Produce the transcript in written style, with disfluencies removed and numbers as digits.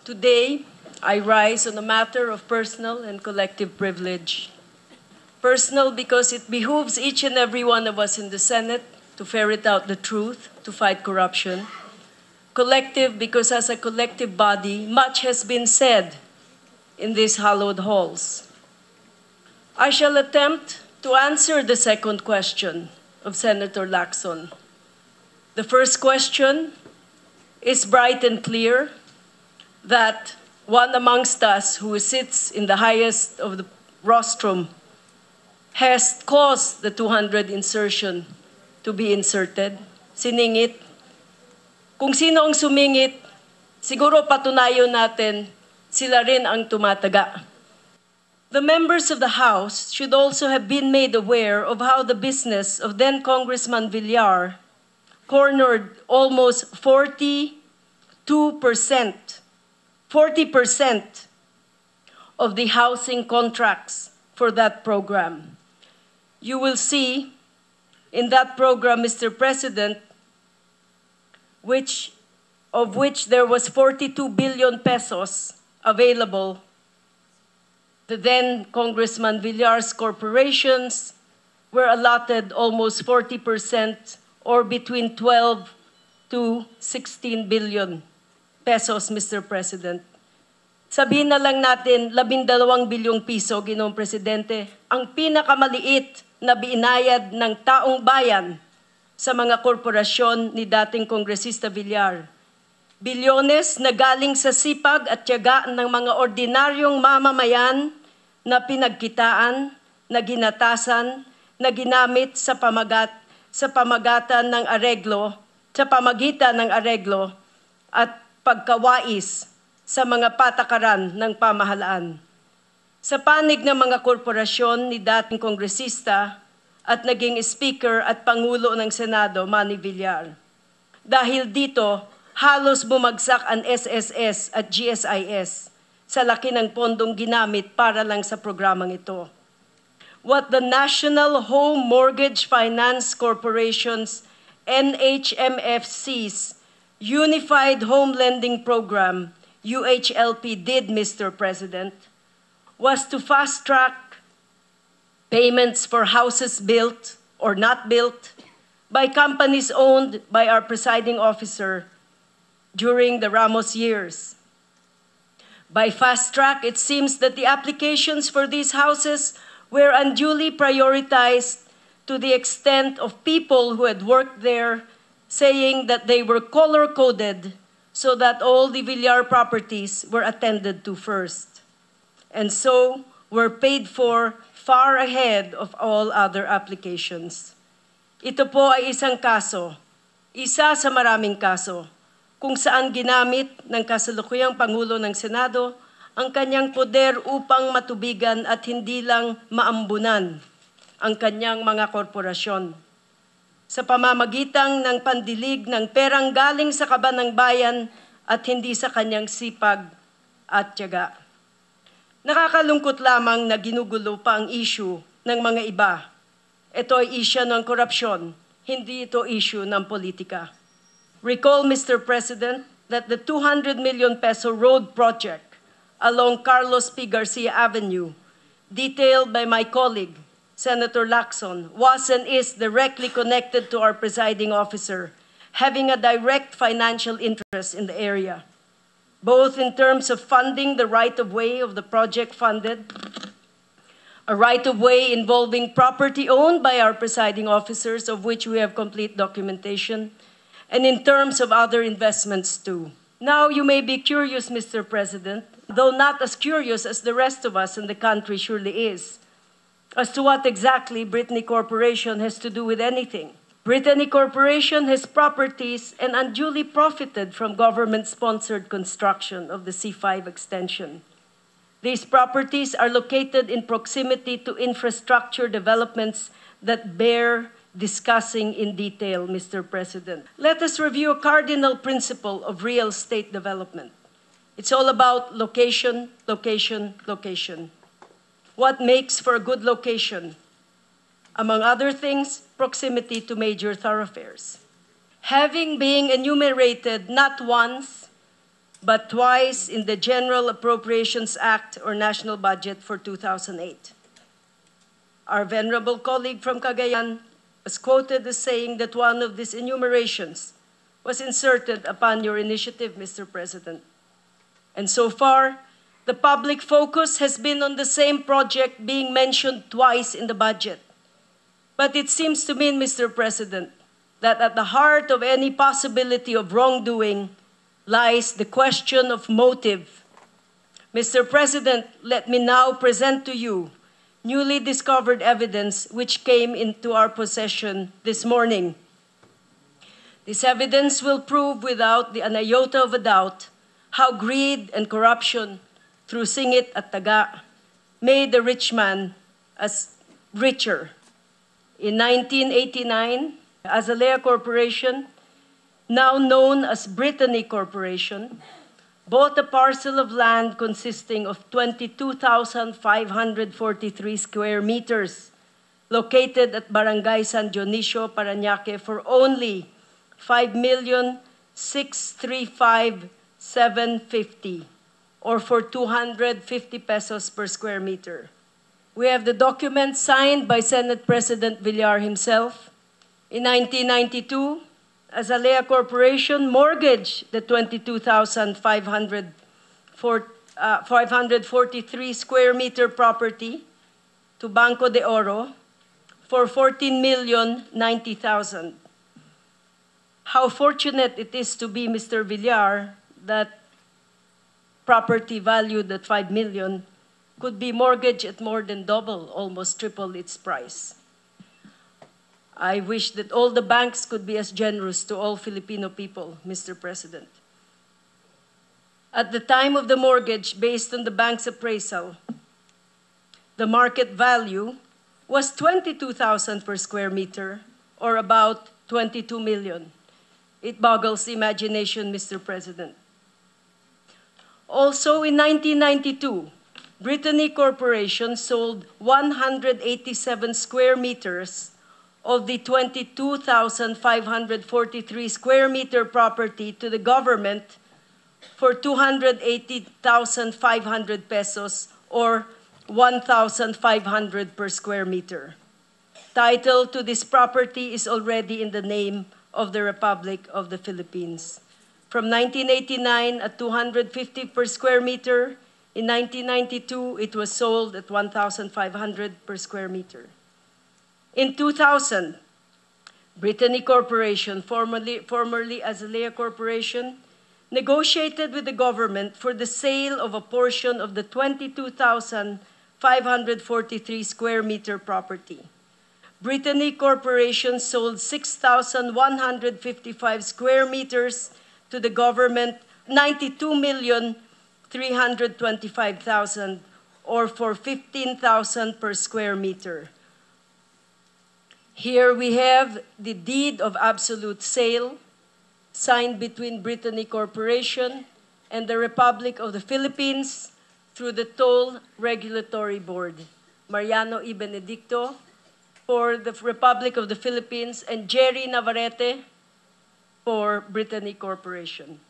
Today, I rise on a matter of personal and collective privilege. Personal because it behooves each and every one of us in the Senate to ferret out the truth, to fight corruption. Collective because as a collective body, much has been said in these hallowed halls. I shall attempt to answer the second question of Senator Lacson. The first question is bright and clear that one amongst us who sits in the highest of the rostrum has caused the 200 insertion to be inserted, siningit. Kung sino ang sumingit, siguro patunayo natin sila rin ang tumataga. The members of the House should also have been made aware of how the business of then Congressman Villar cornered almost 40% of the housing contracts for that program. You will see in that program, Mr. President, of which there was 42 billion pesos available. The then Congressman Villar's corporations were allotted almost 40% or between 12 to 16 billion pesos, Mr. President. Sabihin na lang natin, 12 bilyong piso, Ginoong Presidente, ang pinakamaliit na binayad ng taong bayan sa mga korporasyon ni dating Kongresista Villar. Bilyones na galing sa sipag at tiyaga ng mga ordinaryong mamamayan na pinagkitaan, na ginatasan, na ginamit sa pamagitan ng areglo at pagkawais sa mga patakaran ng pamahalaan. Sa panig ng mga korporasyon ni dating kongresista at naging Speaker at Pangulo ng Senado, Manny Villar. Dahil dito, halos bumagsak ang SSS at GSIS sa laki ng pondong ginamit para lang sa programang ito. What the National Home Mortgage Finance Corporation's NHMFC's Unified Home Lending Program, UHLP, did, Mr. President, was to fast-track payments for houses built or not built by companies owned by our presiding officer during the Ramos years. By fast track, it seems that the applications for these houses were unduly prioritized to the extent of people who had worked there saying that they were color-coded so that all the Villar properties were attended to first, and so were paid for far ahead of all other applications. Ito po ay isang kaso, isa sa maraming kaso, kung saan ginamit ng kasalukuyang Pangulo ng Senado ang kanyang poder upang matubigan at hindi lang maambunan ang kanyang mga korporasyon. Sa pamamagitan ng pandilig ng perang galing sa kaban ng bayan at hindi sa kanyang sipag at tiyaga. Nakakalungkot lamang na ginugulo pa ang issue ng mga iba. Ito ay issue ng korupsyon, hindi ito issue ng politika. Recall, Mr. President, that the 200 million peso road project along Carlos P. Garcia Avenue, detailed by my colleague, Senator Lacson, was and is directly connected to our presiding officer, having a direct financial interest in the area, both in terms of funding the right-of-way of the project funded, a right-of-way involving property owned by our presiding officers, of which we have complete documentation, and in terms of other investments too. Now you may be curious, Mr. President, though not as curious as the rest of us in the country surely is, as to what exactly Brittany Corporation has to do with anything. Brittany Corporation has properties and unduly profited from government-sponsored construction of the C5 extension. These properties are located in proximity to infrastructure developments that bear discussing in detail, Mr. President. Let us review a cardinal principle of real estate development. It's all about location, location, location. What makes for a good location? Among other things, proximity to major thoroughfares. Having been enumerated not once, but twice in the General Appropriations Act or National Budget for 2008. Our venerable colleague from Cagayan was quoted as saying that one of these enumerations was inserted upon your initiative, Mr. President. And so far, the public focus has been on the same project being mentioned twice in the budget. But it seems to me, Mr. President, that at the heart of any possibility of wrongdoing lies the question of motive. Mr. President, let me now present to you newly discovered evidence which came into our possession this morning. This evidence will prove without an iota of a doubt how greed and corruption through singit at taga made the rich man as richer. In 1989, Azalea Corporation, now known as Brittany Corporation, bought a parcel of land consisting of 22,543 square meters located at Barangay San Dionisio, Parañaque for only 5,635,750 or for 250 pesos per square meter. We have the document signed by Senate President Villar himself. In 1992, Azalea Corporation mortgaged the 22,543 square meter property to Banco de Oro for 14,090,000. How fortunate it is to be Mr. Villar that property valued at 5 million could be mortgaged at more than double, almost triple its price. I wish that all the banks could be as generous to all Filipino people, Mr. President. At the time of the mortgage, based on the bank's appraisal, the market value was 22,000 per square meter, or about 22 million. It boggles the imagination, Mr. President. Also, in 1992, Brittany Corporation sold 187 square meters of the 22,543 square meter property to the government for 280,500 pesos or 1,500 per square meter. Title to this property is already in the name of the Republic of the Philippines. From 1989 at 250 per square meter, in 1992 it was sold at 1,500 per square meter. In 2000, Brittany Corporation, formerly Azalea Corporation, negotiated with the government for the sale of a portion of the 22,543 square meter property. Brittany Corporation sold 6,155 square meters to the government, 92,325,000, or for 15,000 per square meter. Here we have the deed of absolute sale signed between Brittany Corporation and the Republic of the Philippines through the Toll Regulatory Board, Mariano E. Benedicto for the Republic of the Philippines and Jerry Navarrete for Brittany Corporation.